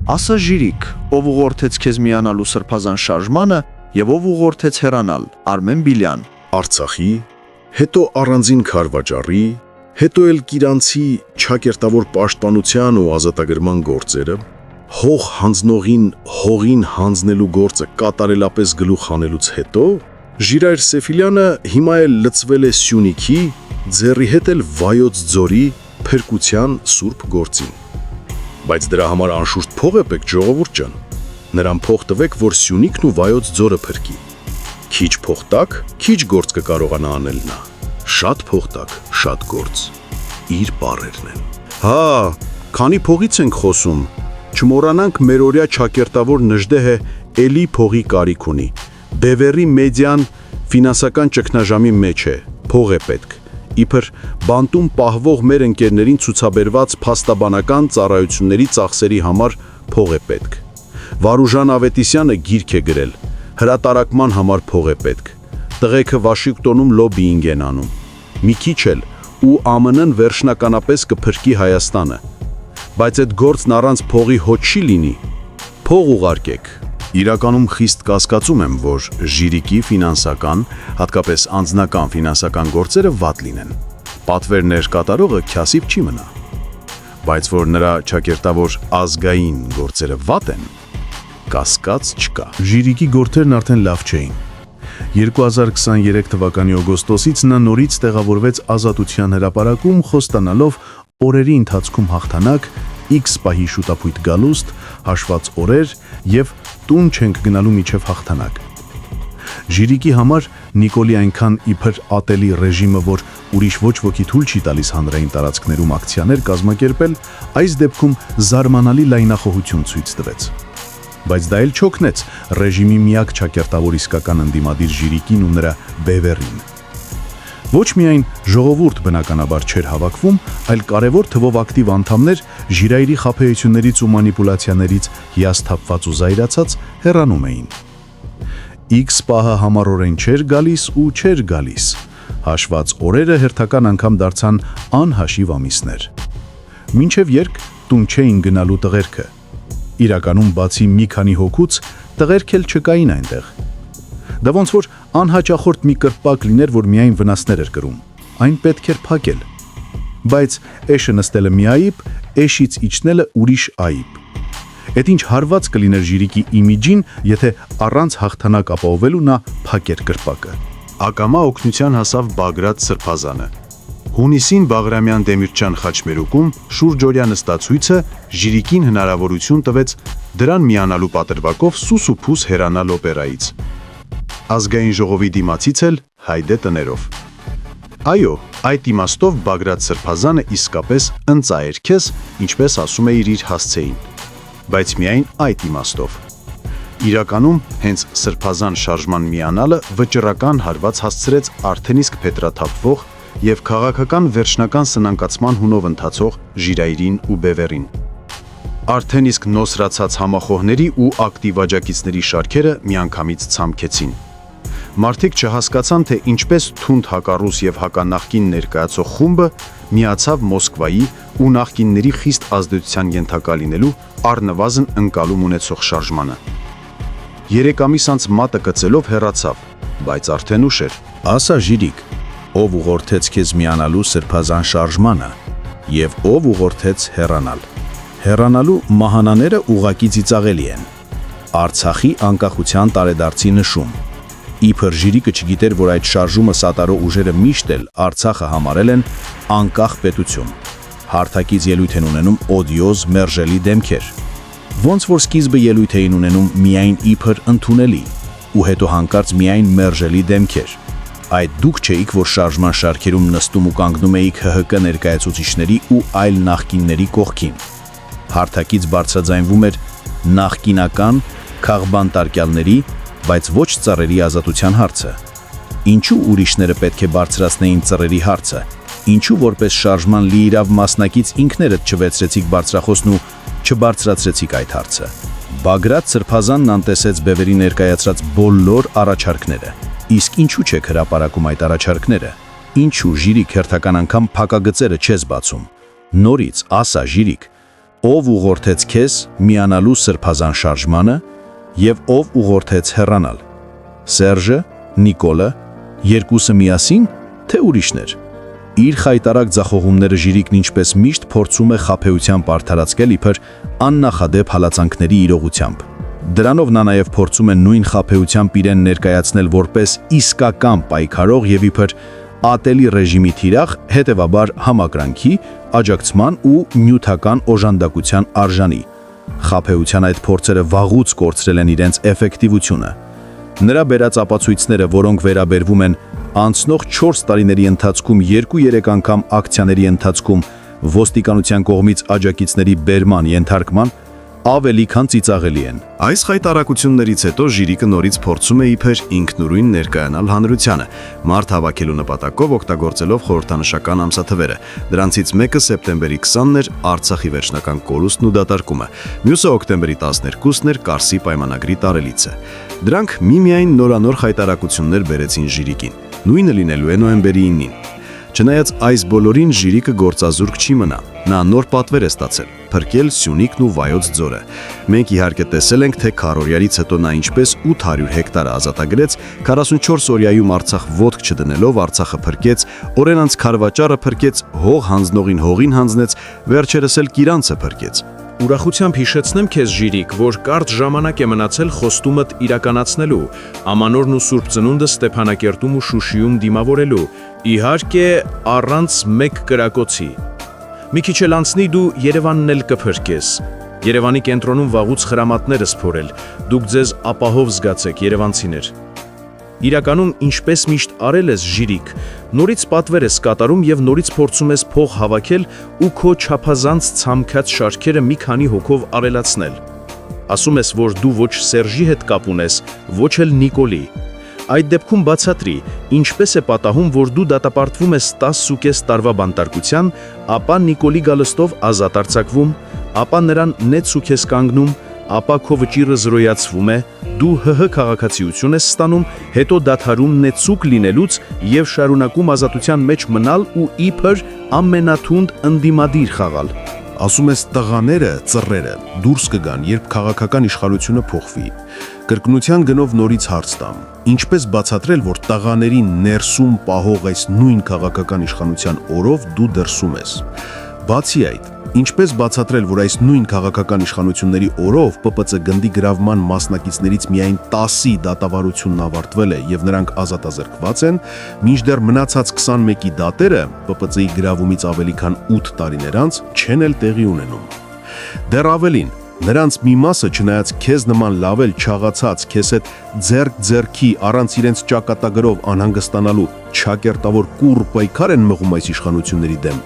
Ասա Ժիրիկ, ով ուղղորդեց քեզ միանալու սրբազան շարժմանը եւ ով ուղղորդեց հեռանալ, Արմեն Բիլյան։ Արցախի, հետո առանձին քարվաճառի, հետո էլ Կիրանցի ճակերտավոր պաշտպանության ու ազատագրման գործերը, հող հանձնողին հողին հանձնելու գործը կատարելապես գլուխ հանելուց հետո, Ժիրայր Սեֆիլյանը հիմա էլ լծվել է Սյունիքի, ձեռի հետ էլ Վայոց ձորի փրկության սուրբ գործին։ Բայց դրա համար անշուշտ փող է պետք, ժողովուրդ ջան։ Նրան փող տվեք, որ Սյունիքն ու Վայոց ձորը փրկի։ Քիչ փող տակ, քիչ գործ կկարողանա անել նա։ Շատ փող տակ, շատ գործ։ Իր բառերն են։ Հա, քանի փողից ենք խոսում։ Չմոռանանք մերօրյա ճակերտավոր Նժդեհը էլի փողի կարիք ունի։ Բևերի մեդիան ֆինանսական ճգնաժամի մեջ է, փող է պետք։ Իբր բանտում պահվող մեր ընկերներին ցուցաբերված փաստաբանական ծառայությունների ծախսերի համար փող է պետք։ Վարուժան Ավետիսյանը գիրք է գրել, հրատարակման համար փող է պետք։ Տղեկը Վաշինգտոնում լոբիինգ են անում։ Մի քիչ էլ ու ԱՄՆ-ն վերջնականապես կփրկի Հայաստանը։ Բայց այդ գործն առանց փողի հոչ չի լինի։ Փող ուղարկեք։ Իրականում խիստ կասկածում եմ, որ Ժիրիկի ֆինանսական, հատկապես անձնական ֆինանսական գործերը վատ լինեն։ Պատվերներ կատարողը քյասիվ չի մնա։ Բայց որ նրա ճակերտավոր ազգային գործերը վատ են, կասկած չկա։ Ժիրիկի գործերն արդեն լավ չէին։ 2023 թվականի օգոստոսից նա նորից տեղավորվեց Ազատության հրապարակում, խոստանալով օրերի ընթացքում հաղթանակ, X պահի շուտապույտ գալուստ, հաշված օրեր եւ տուն չենք գնալու միջև հաղթանակ։ Ժիրիկի համար Նիկոլի այնքան իբր ատելի ռեժիմը, որ ուրիշ ոչ ոքի թույլ չի տալիս հանրային տարածքներում ակցիաներ կազմակերպել, այս դեպքում զարմանալի լայնախոհություն ցույց տվեց։ Բայց դա էլ չօգնեց ռեժիմի միակ ճակերտավոր իսկական ընդդիմադիր Ժիրիկին ու նրա բևերին։ Ոչ միայն ժողովուրդ բնականաբար չէր հավաքվում, այլ կարևոր թվով ակտիվ անդամներ Ժիրայրի խաբեություններից ու մանիպուլյացիաներից հիասթափված ու զայրացած հեռանում էին։ X պահը համառորեն չէր գալիս ու չէր գալիս։ Հաշված օրերը հերթական անգամ դարձան անհաշիվ ամիսներ։ Մինչև երկ տուն չէին գնալու տղերքը։ Իրականում բացի մի քանի հոգուց տղերք էլ չկային այնտեղ։ Դա ոնց որ անհաճախորդ մի կրպակ լիներ, որ միայն վնասներ էր կրում։ Այն պետք էր փակել։ Բայց էշը նստելը մի այիբ, էշից իջնելը ուրիշ այիբ։ Էդ ինչ հարված կլիներ Ժիրիկի իմիջին, եթե առանց հաղթանակ ապահովելու նա փակեր կրպակը։ Ակամա օգնության հասավ Բագրատ Սրբազանը։ Հունիսին Բաղրամյան Դեմիրճյան խաչմերուկում շուրջօրյա նստացույցը Ժիրիկին հնարավորություն տվեց դրան միանալու պատրվակով սուս ու փուս հեռանալ օպերայից։ Ազգային ժողովի դիմացից էլ հայդե տներով։ Այո, այդ իմաստով Բագրատ Սրբազանը իսկապես ընծայր քեզ, ինչպես ասում է իր հասցեին։ Բայց միայն այդ իմաստով։ Իրականում հենց Սրբազան շարժման միանալը վճռական հարված հասցրեց արդեն իսկ փետրաթափվող եւ քաղաքական վերջնական սնանկացման հունով ընթացող Ժիրայրին ու Բևերին։ Արդեն իսկ նոսրացած համախոհների ու ակտիվ աջակիցների շարքերը միանգամից ցամքեցին։ Մարդիկ չհասկացան, թե ինչպես թունդ հակառուս եւ հականախկին ներկայացող խումբը միացավ Մոսկվայի ու նախկինների խիստ ազդեցության ենթակա լինելու առնվազն ընկալում ունեցող շարժմանը։ 3 ամիս անց մատը կծելով հեռացավ, բայց արդեն ուշ էր։ Ասա Ժիրիկ, ով ուղղորդեց քեզ միանալու սրբազան շարժմանը եւ ով ուղղորդեց հեռանալ։ Հեռանալու մահանաները ուղակի ծիծաղելի են։ Արցախի անկախության տարեդարձի նշում։ Իբր Ժիրիկը չգիտեր, որ այդ շարժումը սատարո ուժերը միշտ էլ Արցախը համարել են անկախ պետություն։ Հարթակից ելույթ են ունենում օդիոզ մերժելի դեմքեր։ Ոնց որ սկիզբը ելույթ էին ունենում միայն իբր ընդունելի, ու հետո հանկարծ միայն մերժելի դեմքեր։ Այդ դուք չէիք, որ շարժման շարքերում նստում ու կանգնում էիք ՀՀԿ ներկայացուցիչների ու այլ նախկինների կողքին։ Հարթակից բարձրաձայնվում էր նախկինական քաղբանտարկյալների, բայց ոչ ծառերի ազատության հարցը։ Ինչու ուրիշները պետք է բարձրացնեին ծառերի հարցը։ Ինչու որպես շարժման լիիրավ մասնակից ինքներդ չվեցրեցիք բարձրախոսն ու չբարձրացրեցիք այդ հարցը։ Բագրատ Սրբազանն անտեսեց Բևերի ներկայացրած բոլոր առաջարկները։ Իսկ ինչու չեք հրապարակում այդ առաջարկները։ Ինչու Ժիրիկ հերթական անգամ փակագծերը չես բացում։ Նորից ասա Ժիրիկ, Ով ուղղորդեց քեզ միանալու սրբազան շարժմանը եւ ով ուղղորդեց հեռանալ։ Սերժը, Նիկոլը, երկուսը միասին, թե ուրիշներ։ Իր խայտարակ ձախողումները Ժիրիկն ինչպես միշտ փորձում է խաբեությամբ արդարացնել իբր աննախադեպ հալածանքների իրողությամբ։ Դրանով նա նաև փորձում է նույն խաբեությամբ իրեն ներկայացնել որպես իսկական պայքարող եւ իբր ատելի ռեժիմի թիրախ, հետևաբար համակրանքի, աջակցման ու նյութական օժանդակության արժանի։ Խաբեության այդ փորձերը վաղուց կորցրել են իրենց էֆեկտիվությունը։ Նրա բերած ապացույցները, որոնք վերաբերվում են անցնող 4 տարիների ընթացքում 2-3 անգամ ակցիաների ընթացքում ոստիկանության կողմից աջակիցների բերման ենթարկման, ավելի քան ծիծաղելի են։ Այս խայտարակություններից հետո Ժիրիկը նորից փորձում է իբր ինքնուրույն ներկայանալ հանրությանը, մարդ հավաքելու նպատակով օգտագործելով խորհրդանշական ամսաթվերը։ Դրանցից մեկը սեպտեմբերի 20-ն էր Արցախի վերջնական կորուստն ու դատարկումը, մյուսը օկտեմբերի 12-ն էր Կարսի պայմանագրի տարելիցը։ Դրանք միմիայն նորանոր խայտարակություններ բերեցին Ժիրիկին, նույնը լինելու է նոյեմբերի 9-ին։ Չնայած այս բոլորին Ժիրիկը գործազուրկ չի մնա, նա նոր պատվեր է ստացել՝ փրկել Սյունիքն ու Վայոց ձորը։ Մենք իհարկե տեսել ենք, թե քառօրյարից հետո նա ինչպես 800 հեկտար ազատագրեց, 44 օրյայում Արցախ ոտք չդնելով Արցախը փրկեց, օրենանց քարվաճառը փրկեց, հող հանձնողին հողին հանձնեց, վերջերս էլ Կիրանցը փրկեց։ Ուրախությամբ հիշեցնեմ քեզ, Ժիրիկ, որ կարճ ժամանակ է մնացել խոստումդ իրականացնելու, Ամանորն ու Սուրբ Ծնունդը Ստեփանակերտում ու Շուշիում դիմավորելու, իհարկե առանց մեկ կրակոցի։ Մի քիչ էլ անցնի դու Երևանն էլ կփրկես։ Երևանի կենտրոնում վաղուց խրամատներ սփորել, դուք ձեզ ապահով զգացեք, երևանցիներ։ Իրականում, ինչպես միշտ արել ես, Ժիրիկ, նորից պատվեր ես կատարում եւ նորից փորձում ես փող հավաքել ու քո չափազանց ցամքած շարքերը մի քանի հոգով արելացնել։ Ասում ես, որ դու ոչ Սերժի հետ կապ ունես, ոչ էլ Նիկոլի։ Այդ դեպքում բացատրի, ինչպես է պատահում, որ դու դատապարտվում ես 10.5 տարվա բանտարկության, ապա Նիկոլի գալստով ազատ արձակվում, ապա նրան նեցուկ ես կանգնում, ապա քո վճիրը զրոյացվում է, դու ՀՀ քաղաքացիություն ես ստանում, հետո դադարում նեցուկ լինելուց եւ շարունակում ազատության մեջ մնալ ու իբր ամենաթունդ ընդդիմադիր խաղալ։ Ասում ես տղաները, ծռերը դուրս կգան, երբ քաղաքական իշխանությունը փոխվի։ Կրկնության գնով նորից հարց տամ. ինչպես բացատրել, որ տղաների ներսում պահող այս նույն քաղաքական իշխանության օրով դու դրսում ես։ Բացի այդ, ինչպես բացատրել, որ այս նույն քաղաքական իշխանությունների օրով ՊՊՑ գնդի գրավման մասնակիցներից միայն 10-ի դատավարությունն ավարտվել է եւ նրանք ազատազրկված են, մինչդեռ մնացած 21-ի դատերը ՊՊՑ-ի գրավումից ավելի քան 8 տարիներ անց չեն էլ տեղի ունենում։ Դեռ ավելին, նրանց մի մասը, չնայած քեզ նման լավել չաղացած, քեզ հետ ձեռք-ձեռքի առանց իրենց ճակատագրով անհանգստանալու չակերտավոր կուռ պայքար են մղում այս իշխանությունների դեմ,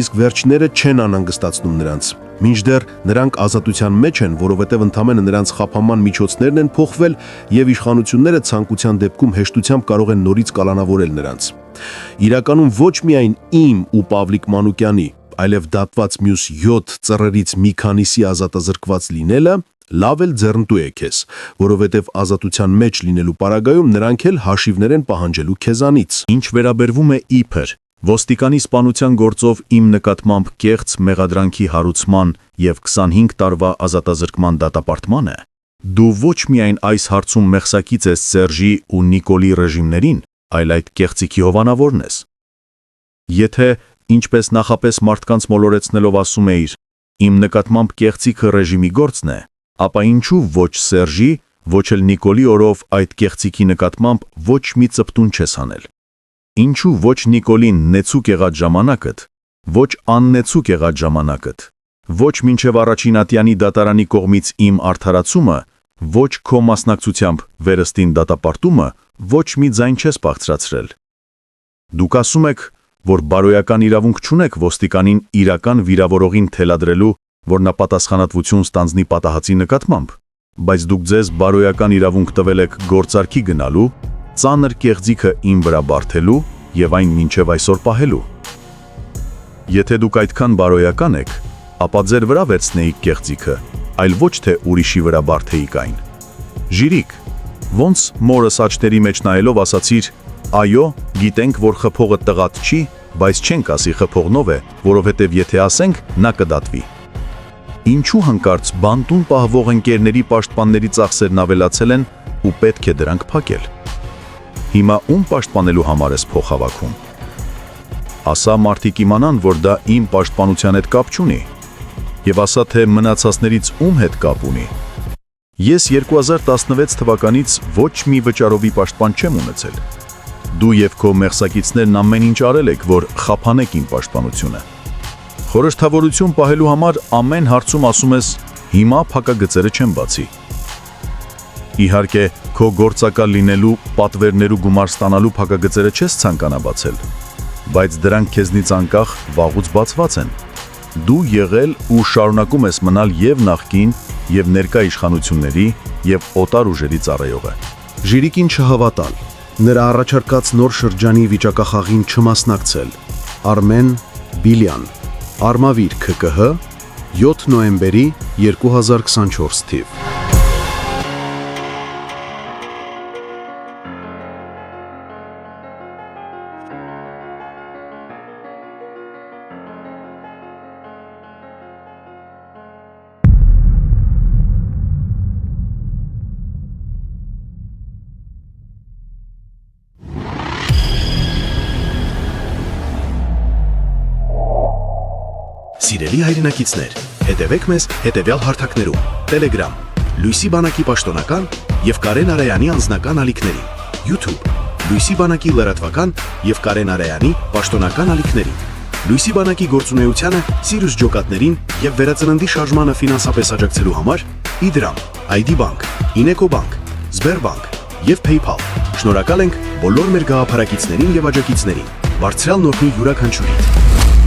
իսկ վերջները չեն անհանգստացնում նրանց։ Մինչդեռ նրանք ազատության մեջ են, որովհետև ընդամենը նրանց խափանման միջոցներն են փոխվել եւ իշխանությունները ցանկության դեպքում հեշտությամբ կարող են նորից կալանավորել նրանց։ Իրականում ոչ միայն իմ ու Պավլիկ Մանուկյանի, այլև դատված մյուս 7 ծռերից մի քանիսի ազատազրկված լինելը լավ էլ ձեռնտու է քեզ, որովհետև ազատության մեջ լինելու պարագայում նրանք էլ հաշիվներ են պահանջելու քեզանից։ Ինչ վերաբերվում է իբր ոստիկանի սպանության գործով իմ նկատմամբ կեղծ մեղադրանքի հարուցման եւ 25 տարվա ազատազրկման դատապարտմանը, դու ոչ միայն այս հարցում մեղսակից ես Սերժի ու Նիկոլի ռեժիմներին, այլ այդ կեղծիքի հովանավորն ես։ Եթե ինչպես նախապես մարդկանց մոլորեցնելով ասում էիր, իմ նկատմամբ կեղծիքը ռեժիմի գործն է, ապա ինչու ոչ Սերժի, ոչ էլ Նիկոլի օրով այդ կեղծիքի նկատմամբ ոչ մի ծպտուն չես անել։ Ինչու ոչ Նիկոլին նեցուկ եղած ժամանակդ, ոչ աննեցուկ եղած ժամանակդ, ոչ մինչև առաջին ատյանի դատարանի կողմից իմ արդարացումը, ոչ քո մասնակցությամբ վերստին դատապարտումը, ոչ մի ձայն չես բարձրացրել։ Դուք ասում եք, որ բարոյական իրավունք չունեք ոստիկանին իրական վիրավորողին թելադրելու, որ նա պատասխանատվություն ստանձնի պատահածի նկատմամբ, բայց դուք ձեզ բարոյական իրավունք տվել եք գործարքի գնալու, ծանր կեղծիքը իմ վրա բարթելու եւ այն մինչև այսօր պահելու։ Եթե դուք այդքան բարոյական եք, ապա ձեր վրա վերցնեիք կեղծիքը, այլ ոչ թե ուրիշի վրա բարթեիք այն։ Ժիրիկ, ոնց մորս աչքերի մեջ նայելով ասացիր, այո, գիտենք, որ խփողը տղատ չի, բայց չենք ասի խփողնով է, որովհետև եթե ասենք, նա կդատվի։ Ինչու հանկարծ բանտուն պահվող ընկերների պաշտպանների ծախսերն ավելացել են ու պետք է դրանք փակել։ Հիմա ում պաշտպանելու համար ես փող հավաքում։ Ասա մարդիկ իմանան, որ դա իմ պաշտպանության հետ կապ չունի, եւ ասա, թե մնացածներից ում հետ կապ ունի։ Ես 2016 թվականից ոչ մի վճարովի պաշտպան չեմ ունեցել։ Դու եւ քո մեղսակիցներն ամեն ինչ արել եք, որ խափանեք իմ պաշտպանությունը։ Խորհրդավորություն պահելու համար ամեն հարցում ասում ես հիմա փակագծերը չեմ բացի։ Իհարկե, քո գործակալ լինելու, պատվերներու գումար ստանալու փակագծերը չես ցանկանա բացել, բայց դրանք քեզնից անկախ վաղուց բացված են։ Դու եղել ու շարունակում ես մնալ եւ նախկին, եւ ներկա իշխանությունների եւ օտար ուժերի ծառայողը։ Ժիրիկին չհավատալ, նրա առաջարկած նոր շրջանի վիճակախաղին չմասնակցել։ Արմեն Բիլյան, Արմավիր ՔԿՀ, 7 նոյեմբերի 2024 թիվ։ Սիրելի հայրենակիցներ, հետևեք մեզ հետևյալ հարթակներում. Telegram, Լույսի բանակի պաշտոնական եւ Կարեն Արայանի անձնական ալիքներին, YouTube, Լույսի բանակի լրատվական եւ Կարեն Արայանի պաշտոնական ալիքներին, Լույսի բանակի գործունեությանը, Սիրուս ջոկատներին եւ վերածննդի շարժմանը ֆինանսապես աջակցելու համար Իդրամ, ID Bank, Ineco Bank, Sberbank եւ PayPal։ Շնորհակալ ենք բոլոր մեր գաղափարակիցներին եւ աջակիցներին։ Բարձրալ նորմի յուրաքանչյուրիդ։